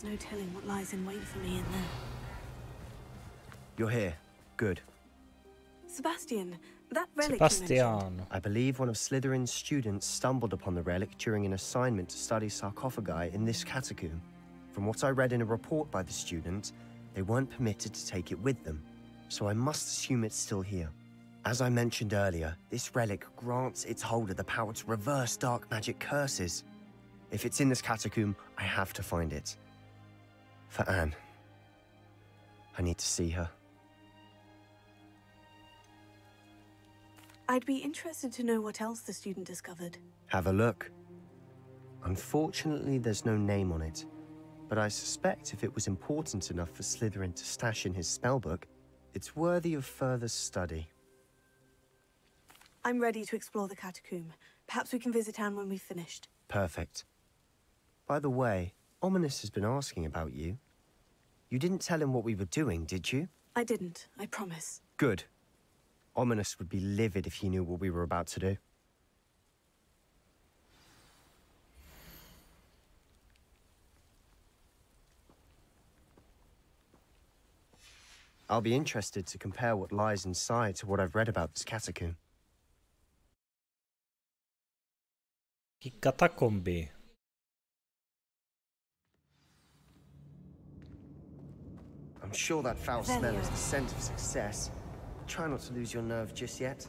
There's no telling what lies in wait for me in there. You're here. Good. Sebastian, that relic Sebastian. I believe one of Slytherin's students stumbled upon the relic during an assignment to study sarcophagi in this catacomb. From what I read in a report by the student, they weren't permitted to take it with them, so I must assume it's still here. As I mentioned earlier, this relic grants its holder the power to reverse dark magic curses. If it's in this catacomb, I have to find it. For Anne. I need to see her. I'd be interested to know what else the student discovered. Have a look. Unfortunately, there's no name on it, but I suspect if it was important enough for Slytherin to stash in his spellbook, it's worthy of further study. I'm ready to explore the catacomb. Perhaps we can visit Anne when we've finished. Perfect. By the way, Ominous has been asking about you. You didn't tell him what we were doing, did you? I didn't, I promise. Good. Ominous would be livid if he knew what we were about to do. I'll be interested to compare what lies inside to what I've read about this catacomb. Katakomby. I'm sure that foul smell is the scent of success. Try not to lose your nerve just yet.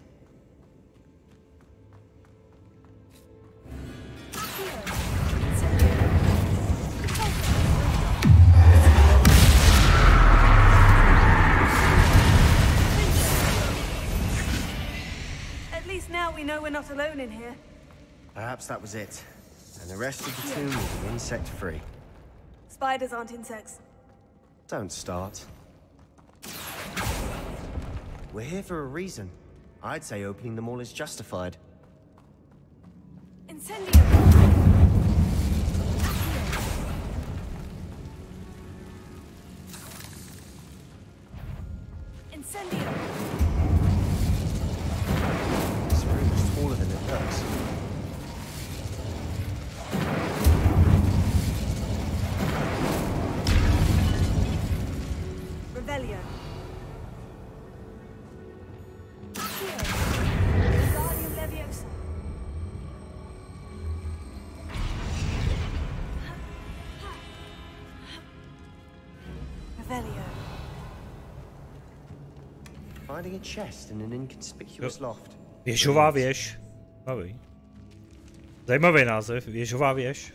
At least now we know we're not alone in here. Perhaps that was it. And the rest of the tomb will be insect-free. Spiders aren't insects. Don't start. We're here for a reason. I'd say opening them all is justified. Incendio! Incendio! This room is taller than it looks. Revelio. Finding a chest in an inconspicuous loft. Věžová věž. Zajímavý název, věžová věž.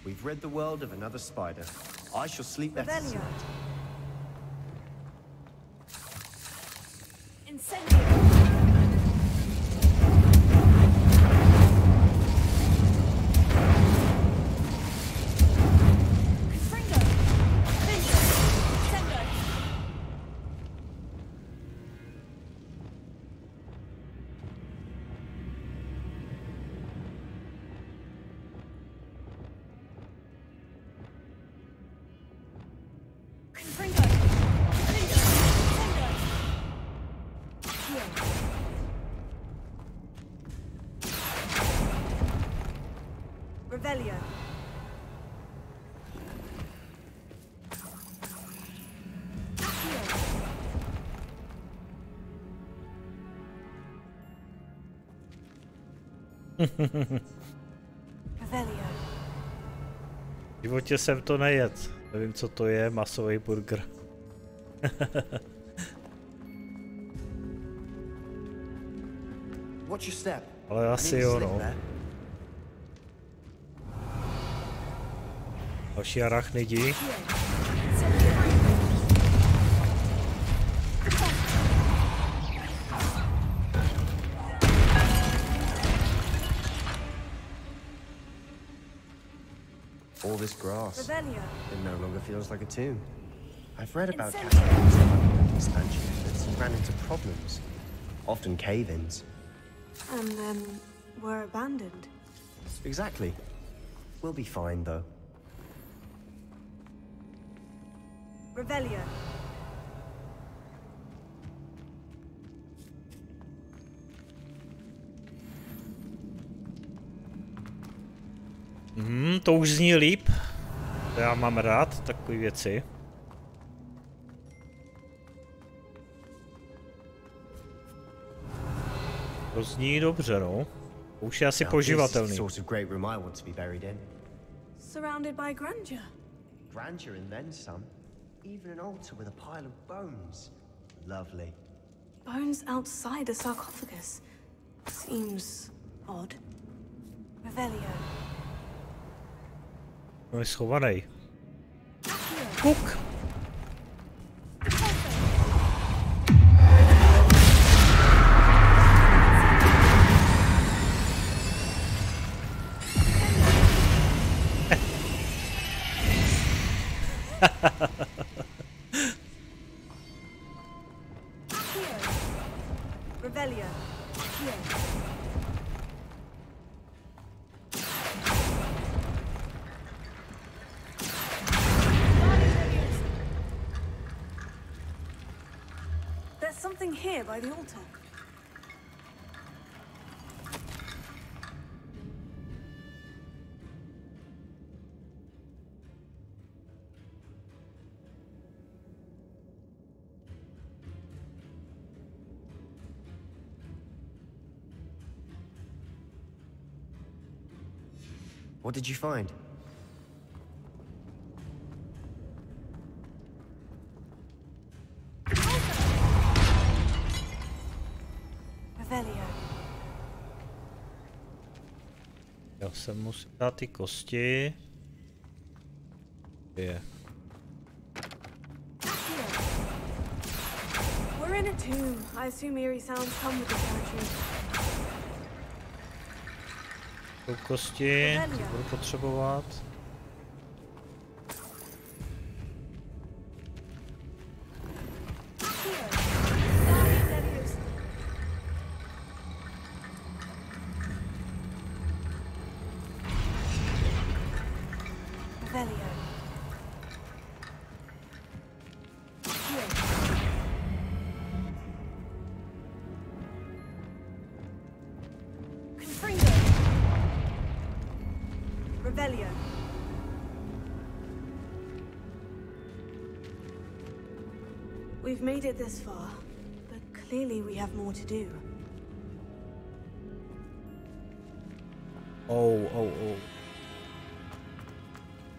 We've rid the world of another spider. I shall sleep better tonight. Incendio! Revelio. Revelio. V životě jsem to nejedl. Nevím, co to je, masový burger. Watch your step. Ale asi jo, no. Další arachnidi. All this grass. It no longer feels like a tomb. I've read about catacombs and expansion efforts ran into problems, often cave-ins. And then were abandoned. Exactly. We'll be fine, though. Revelio. To už zní líp. To já mám rád takové věci. To zní dobře, no. Už je asi poživatelný. Surrounded by grandeur. Grandeur and then some. Even an altar with a pile of bones. Lovely. Bones outside a sarcophagus. Seems odd. Revelio. No je schovaný. Kuk! Revelio. There's something here by the altar. What did you find? Revelio. Já jsem musel dát ty kosti. Je. We're in a tomb. I assume eerie sounds come with the territory. Jsou kosti, ty budu potřebovat. Revelio. We've made it this far, but clearly we have more to do. Oh.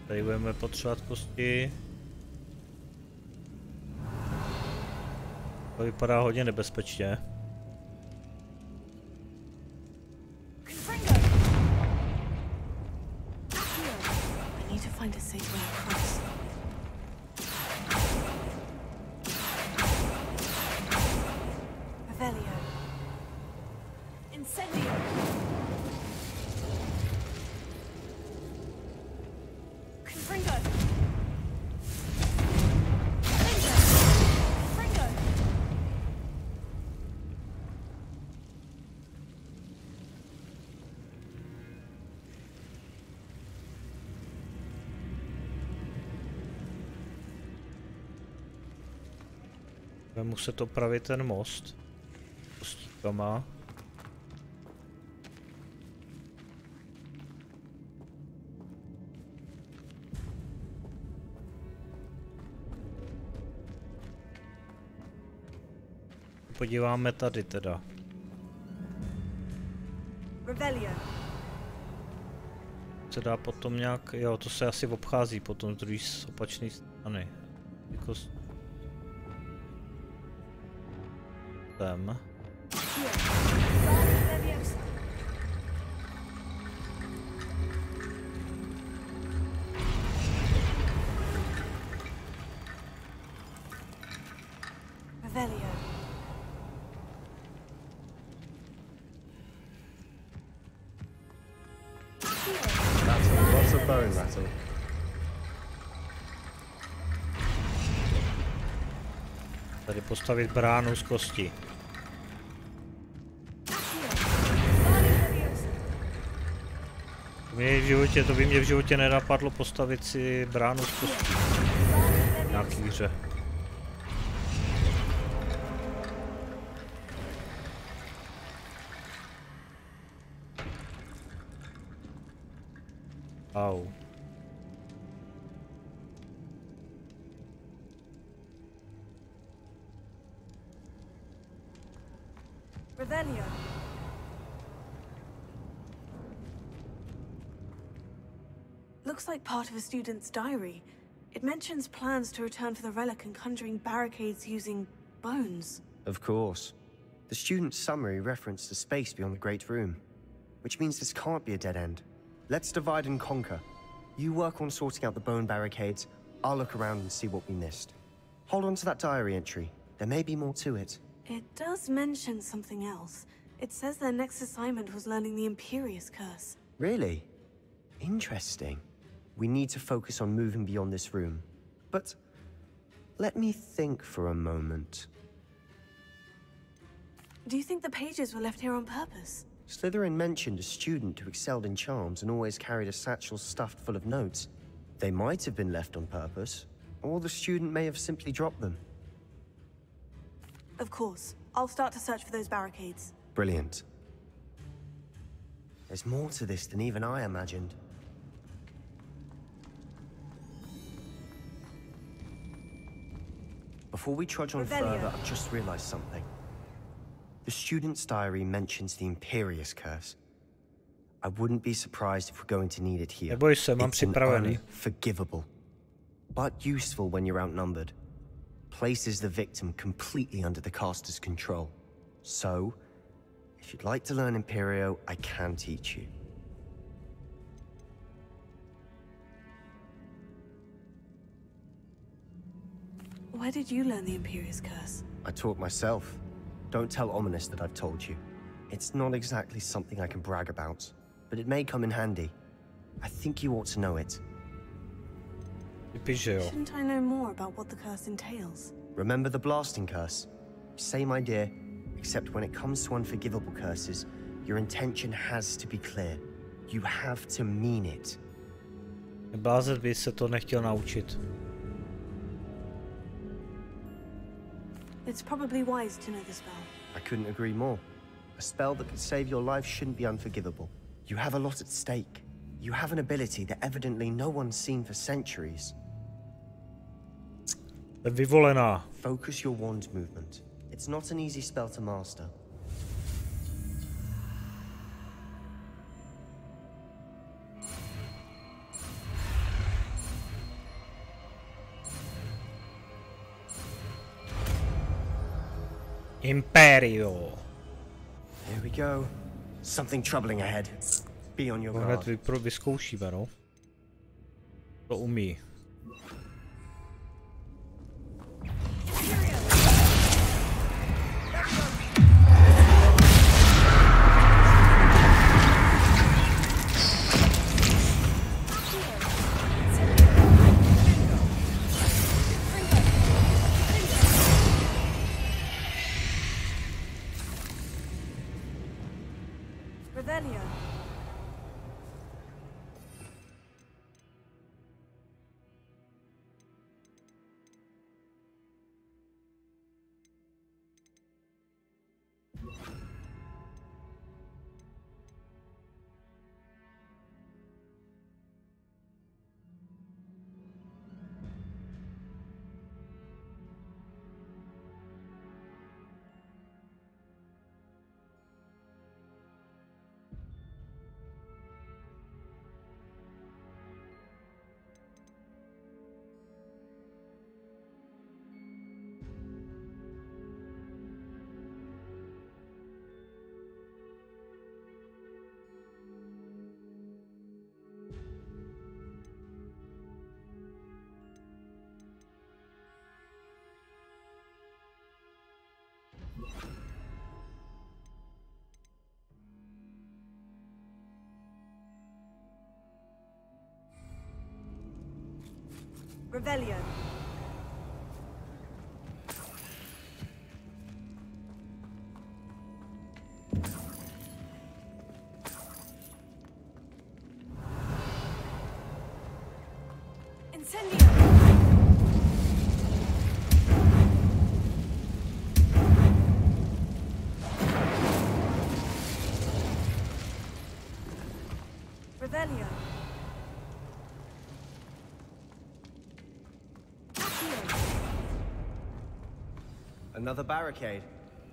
Tady budeme potřebovat kosti. To vypadá hodně nebezpečně. Find a safe way across. Revelio. Incendio. Confringo. Confringo. Budeme muset opravit ten most. Kostíkama. Podíváme tady teda. Revelio. Se dá potom nějak, jo, to se asi obchází potom z druhé opačné strany. Jako tam. Revelio. That's lots of bone rattle. Tady postavit bránu z kosti. To by mě v životě nenapadlo postavit si bránu z kostí. Nějaký hře. Au. Revelio. Looks like part of a student's diary. It mentions plans to return for the relic and conjuring barricades using bones. Of course. The student's summary referenced a space beyond the Great Room, which means this can't be a dead end. Let's divide and conquer. You work on sorting out the bone barricades, I'll look around and see what we missed. Hold on to that diary entry. There may be more to it. It does mention something else. It says their next assignment was learning the Imperious Curse. Really? Interesting. We need to focus on moving beyond this room. But let me think for a moment. Do you think the pages were left here on purpose? Slytherin mentioned a student who excelled in charms and always carried a satchel stuffed full of notes. They might have been left on purpose, or the student may have simply dropped them. Of course. I'll start to search for those barricades. Brilliant. There's more to this than even I imagined. Before we trudge on further, I've just realized something. The student's diary mentions the Imperious Curse. I wouldn't be surprised if we're going to need it here. Neboj se, mám It's připravený. unforgivable, but useful when you're outnumbered. Places the victim completely under the caster's control. So, if you'd like to learn Imperio, I can teach you. Where did you learn the Imperious Curse? I taught myself. Don't tell Ominous that I've told you. It's not exactly something I can brag about, but it may come in handy. I think you ought to know it. Shouldn't I know more about what the curse entails? Remember the blasting curse? Same idea, except when it comes to unforgivable curses, your intention has to be clear. You have to mean it. Blázet by se to nechtěl naučit. It's probably wise to know the spell. I couldn't agree more. A spell that could save your life shouldn't be unforgivable. You have a lot at stake. You have an ability that evidently no one's seen for centuries. Vyvolená. Focus your wand movement. It's not an easy spell to master. Imperio. Here we go. Something troubling ahead. Be on your guard. Hned vyzkoušíme, no. To umí. Revelio. Revelio. Incendio! Revelio. Another barricade.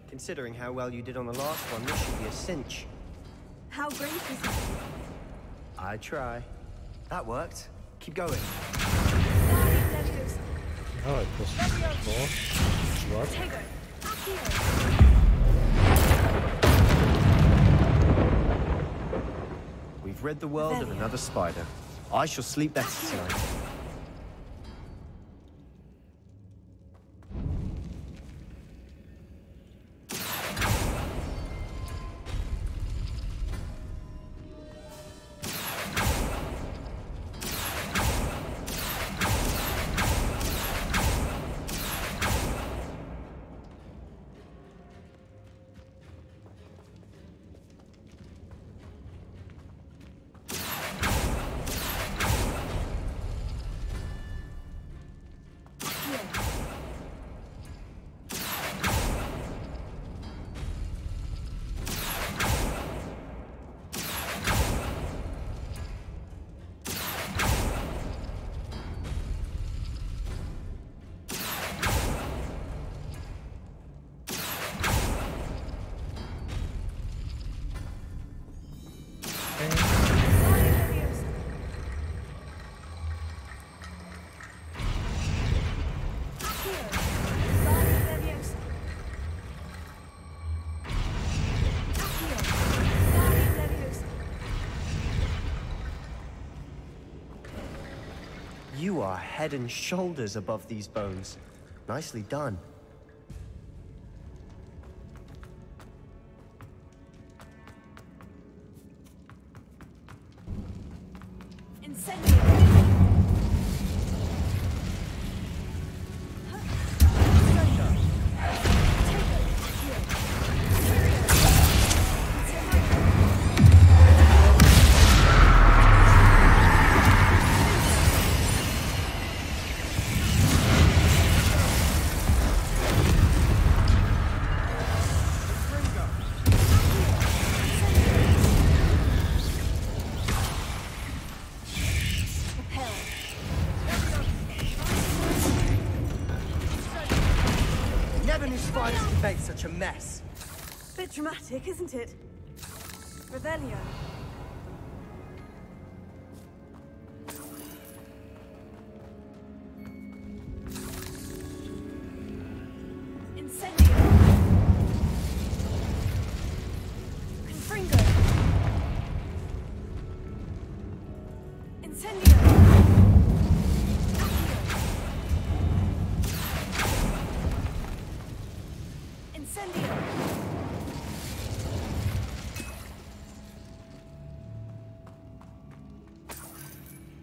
Considering how well you did on the last one, this should be a cinch. How great is it? I try. That worked. Keep going. Dawaj, po. Szlak. We've rid the world of another spider. I shall sleep better tonight. You are head and shoulders above these bones. Nicely done. Such a mess. Bit dramatic, isn't it? Revelio. Incendio. Confringo. Incendio. Incendio!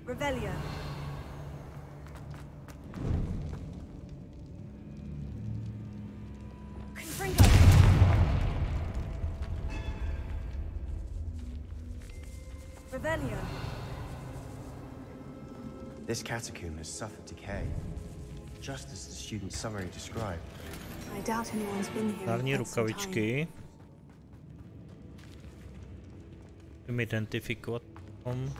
Revelio. Confringo. Revelio. This catacomb has suffered decay, just as the student's summary described. I doubt anyone's been here. Dární rukavičky. Musím identifikovat tom.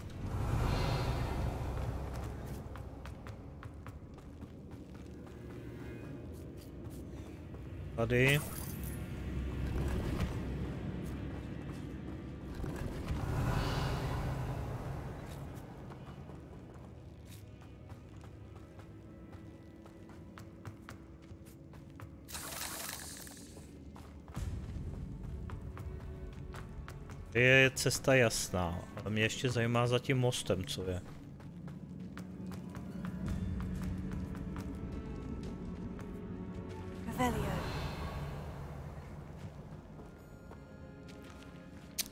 Tady. Je cesta jasná, ale mě ještě zajímá za tím mostem, co je.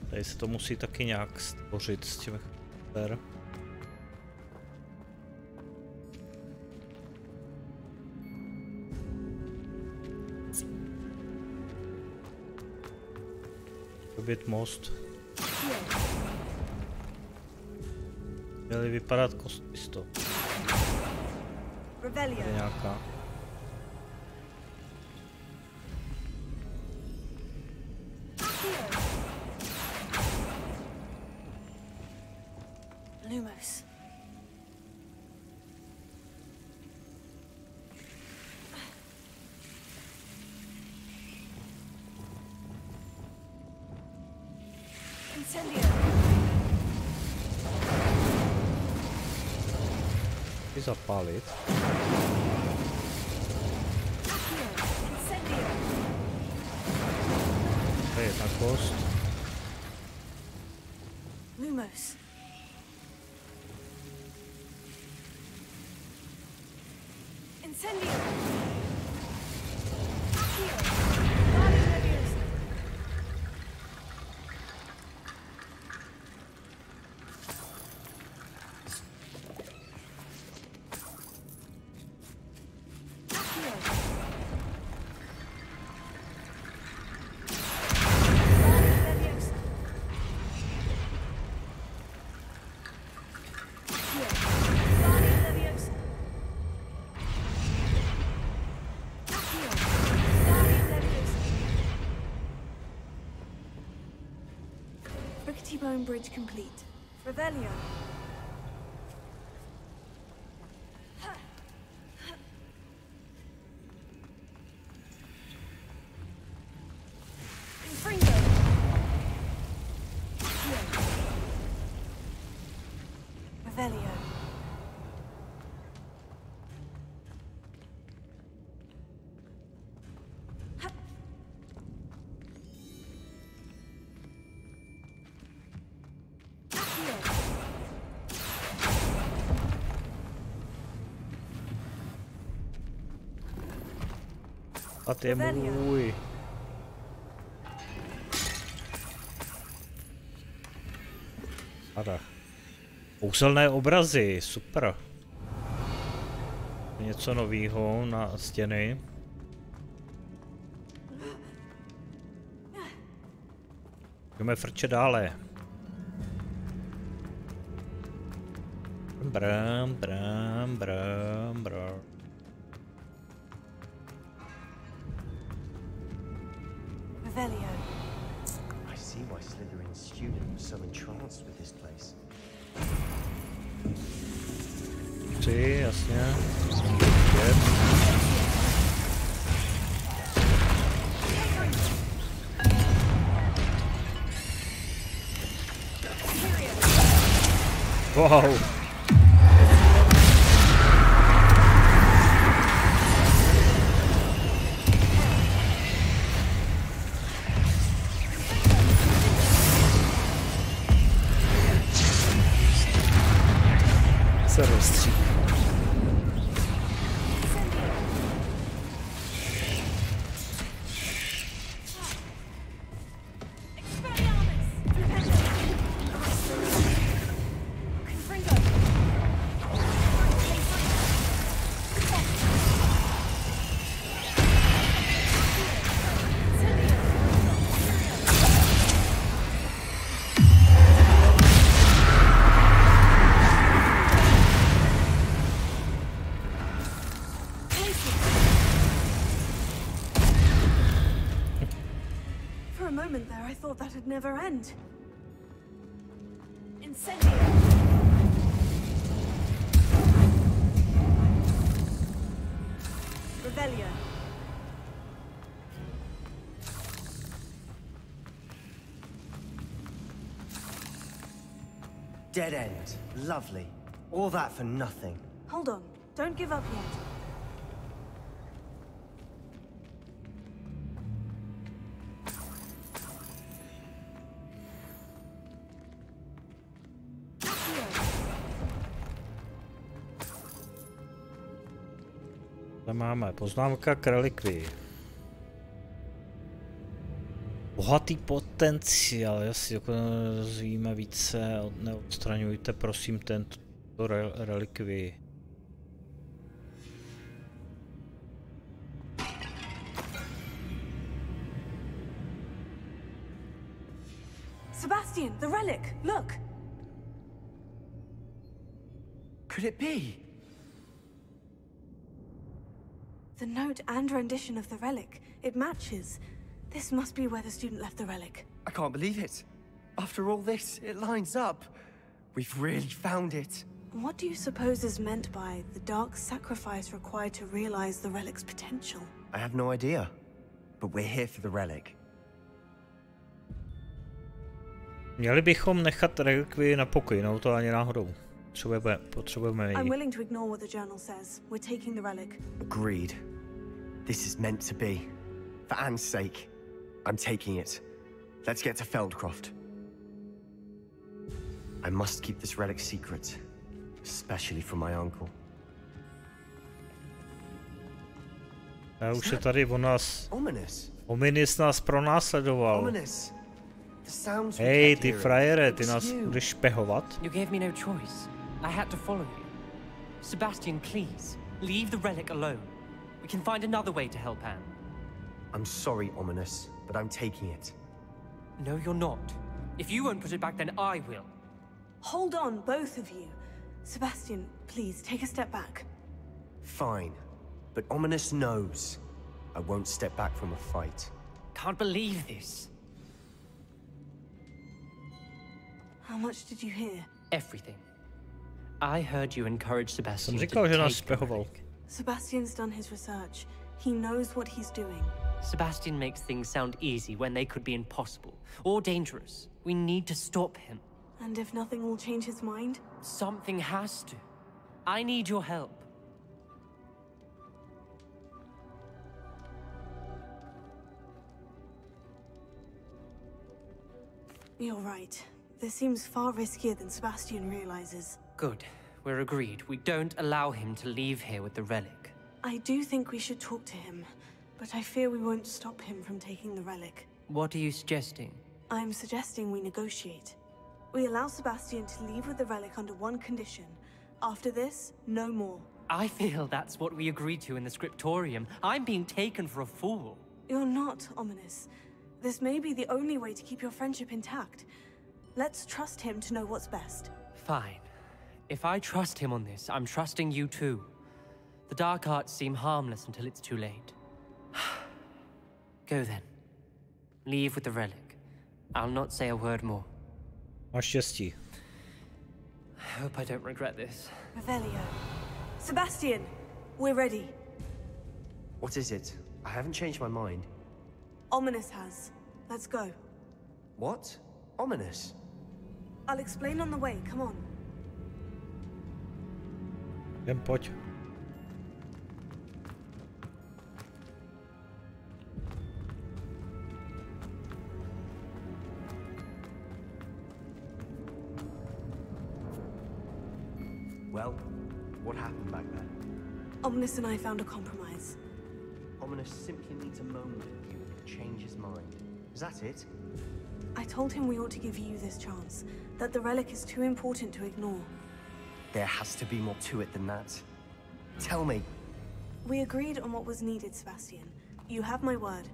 Tady se to musí taky nějak stvořit s tím charakter. Dobit most. Měli vypadat kostisto. Je nějaká. Lumos. Incendio. Chci zapálit. Incendio. To je jedna kost. Lumos. Incendio. Accio. Guardian Leviosa. Accio. Guardian Leviosa. Accio. Guardian Leviosa. Accio. Guardian Leviosa. Rickety Bone Bridge complete. Revelio. Confringo. Accio. Revelio. Accio. A ty je můj. Ada. Kouzelné obrazy, super. Něco novýho na stěny. Jdeme frčet dále. Brám, brám, brám, brám. Revelio. I see why Slytherin's student was so entranced with this place. Tři, jasně. Pět. Wow. Se rozstřík. For a moment there, I thought that'd never end. Incendio. Revelio. Dead end. Lovely. All that for nothing. Hold on. Don't give up yet. Tam máme poznámka k relikvii. Bohatý potenciál, jasně, jako dozvíme více, neodstraňujte prosím tento relikvii. Sebastian, the relic! Look! Could it be? The note and rendition of the relic, it matches. This must be where the student left the relic. I can't believe it. After all this, it lines up. We've really found it. What do you suppose is meant by the dark sacrifice required to realize the relic's potential? I have no idea. But we're here for the relic. Měli bychom nechat relikvii na pokoji, no to ani náhodou. Potřebujeme I'm ji. willing to ignore what the journal says. We're taking the relic. Agreed. This is meant to be. For Anne's sake, I'm taking it. Let's get to Feldcroft. I must keep this relic secret, especially from my uncle. A už je tady, on nás... Ominous. Ominis nás pronásledoval. Ominous. The sounds we Hej, kept ty hearing. frajere, ty It's nás you. budeš špehovat? You gave me no choice. I had to follow you. Sebastian, please, leave the relic alone. We can find another way to help Anne. I'm sorry, Ominous, but I'm taking it. No, you're not. If you won't put it back, then I will. Hold on, both of you. Sebastian, please, take a step back. Fine. But Ominous knows. I won't step back from a fight. Can't believe this. How much did you hear? Everything. I heard you encourage Sebastian Jsem to říkal, že nás take the špehoval. relic. Sebastian's done his research. He knows what he's doing. Sebastian makes things sound easy when they could be impossible or dangerous. We need to stop him. And if nothing will change his mind? Something has to. I need your help. You're right. This seems far riskier than Sebastian realizes. Good. We're agreed. We don't allow him to leave here with the relic. I do think we should talk to him, but I fear we won't stop him from taking the relic. What are you suggesting? I'm suggesting we negotiate. We allow Sebastian to leave with the relic under one condition. After this, no more. I feel that's what we agreed to in the scriptorium. I'm being taken for a fool. You're not, Ominous. This may be the only way to keep your friendship intact. Let's trust him to know what's best. Fine. If I trust him on this, I'm trusting you too. The dark arts seem harmless until it's too late. Go then. Leave with the relic. I'll not say a word more. Máš štěstí. I hope I don't regret this. Revelio. Sebastian! We're ready. What is it? I haven't changed my mind. Ominous has. Let's go. What? Ominous? I'll explain on the way, come on. Jen pojď. Well, what happened back there? Ominous and I found a compromise. Ominous simply needs a moment with you to change his mind. Is that it? I told him we ought to give you this chance, that the relic is too important to ignore. There has to be more to it than that. Tell me. We agreed on what was needed, Sebastian. You have my word.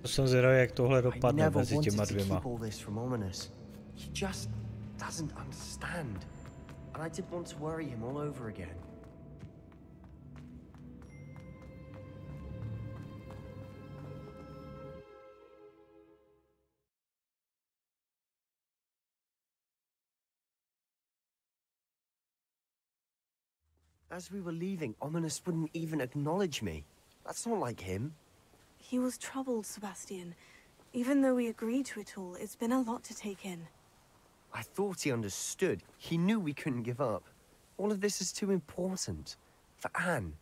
To jsem zvědavý, jak tohle I dopadne never mezi wanted těma to dvěma. keep all this from Ominous. He just doesn't understand. And I didn't want to worry him all over again. As we were leaving, Ominous wouldn't even acknowledge me. That's not like him. He was troubled, Sebastian. Even though we agreed to it all, it's been a lot to take in. I thought he understood. He knew we couldn't give up. All of this is too important. For Anne.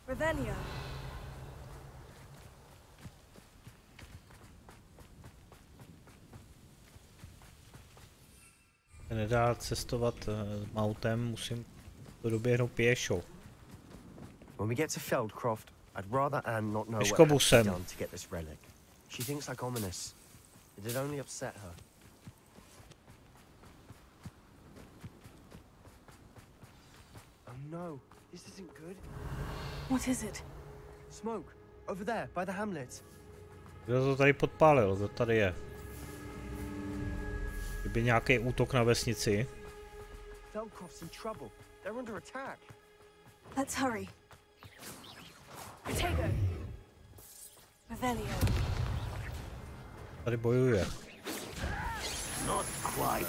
Revelio. Se nedá cestovat autem, musím to doběhnout pěšo. When we get to Feldcroft, I'd rather Anne not know Běž what kobusem. has done to get this relic. She thinks like ominous. It'd only upset her. Oh no, this isn't good. What is it? Smoke, over there, by the hamlet. Kdo to tady podpálil? Kdo tady je? Kdyby nějaký útok na vesnici. Feldcroft's in trouble. They're under attack. Let's hurry. Protego. Revelio. Tady bojuje. Not quite.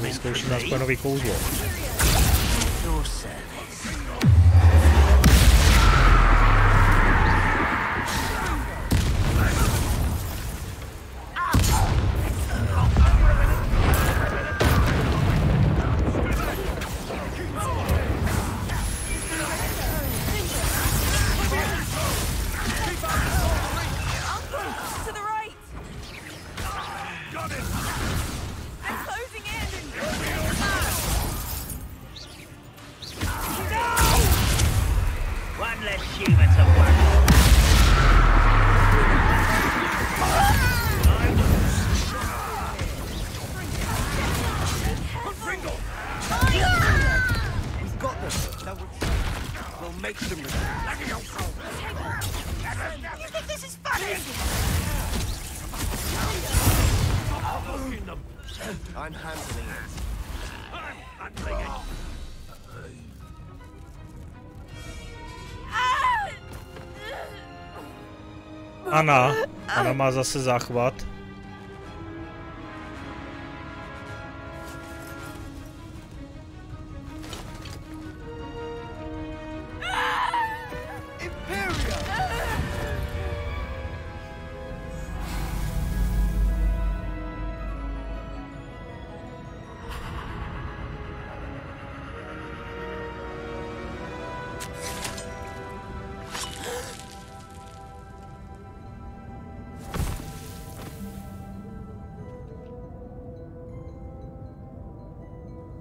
Vyzkouším aspoň nový kouzlo. Your service. To the right! Got it! I'm closing in! One less human to work. We've got them. Now we'll make them. You think this is funny? I'm handling it. Handling it. Anna má zase záchvat. Imperio!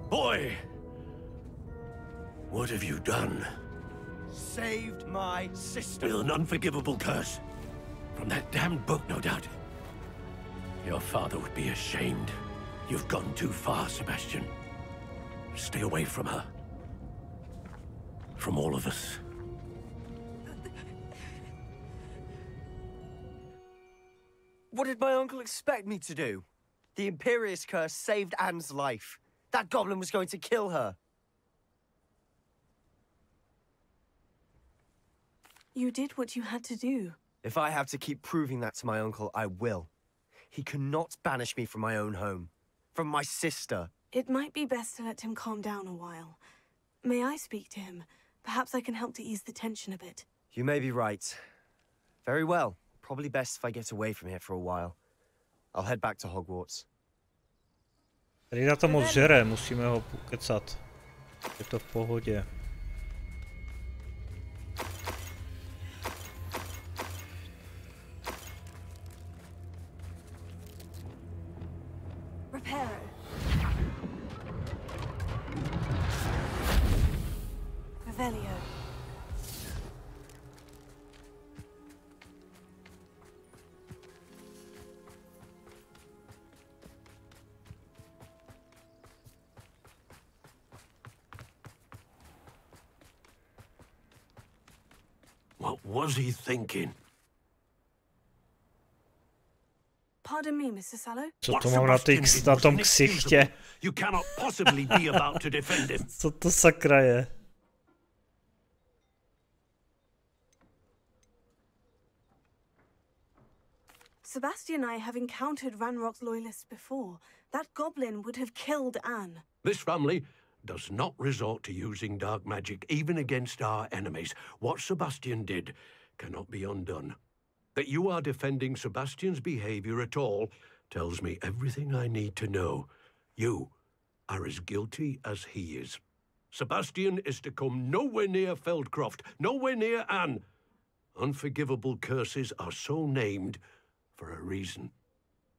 Boy! What have you done? Saved my sister. With an unforgivable curse. From that damned book, no doubt. Your father would be ashamed. You've gone too far, Sebastian. Stay away from her. From all of us. What did my uncle expect me to do? The Imperious curse saved Anne's life. That goblin was going to kill her. You did what you had to do. If I have to keep proving that to my uncle, I will. He cannot banish me from my own home. From my sister. It might be best to let him calm down a while. May I speak to him? Perhaps I can help to ease the tension a bit. You may be right. Very well. Probably best if I get away from here for a while. I'll head back to Hogwarts. Tady na to moc žere, musíme ho pokecat. Je to v pohodě. Reparo. Revelio. What was he thinking? Pardon me, Mr. Sallow. Co What to mám na, Sebastian did na was tom ksichtě? inexcusable. You cannot possibly be about to defend him. Co to sakra je? Sebastian and I have encountered Ranrock's loyalists before. That goblin would have killed Anne. This family does not resort to using dark magic, even against our enemies. What Sebastian did cannot be undone. That you are defending Sebastian's behavior at all tells me everything I need to know. You are as guilty as he is. Sebastian is to come nowhere near Feldcroft, nowhere near Anne. Unforgivable curses are so named for a reason.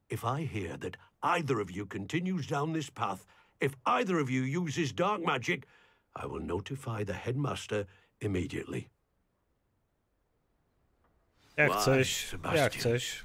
If I hear that either of you continues down this path, if either of you uses dark magic, I will notify the headmaster immediately. Jak Why, chcesz, jak Sebastian? chcesz.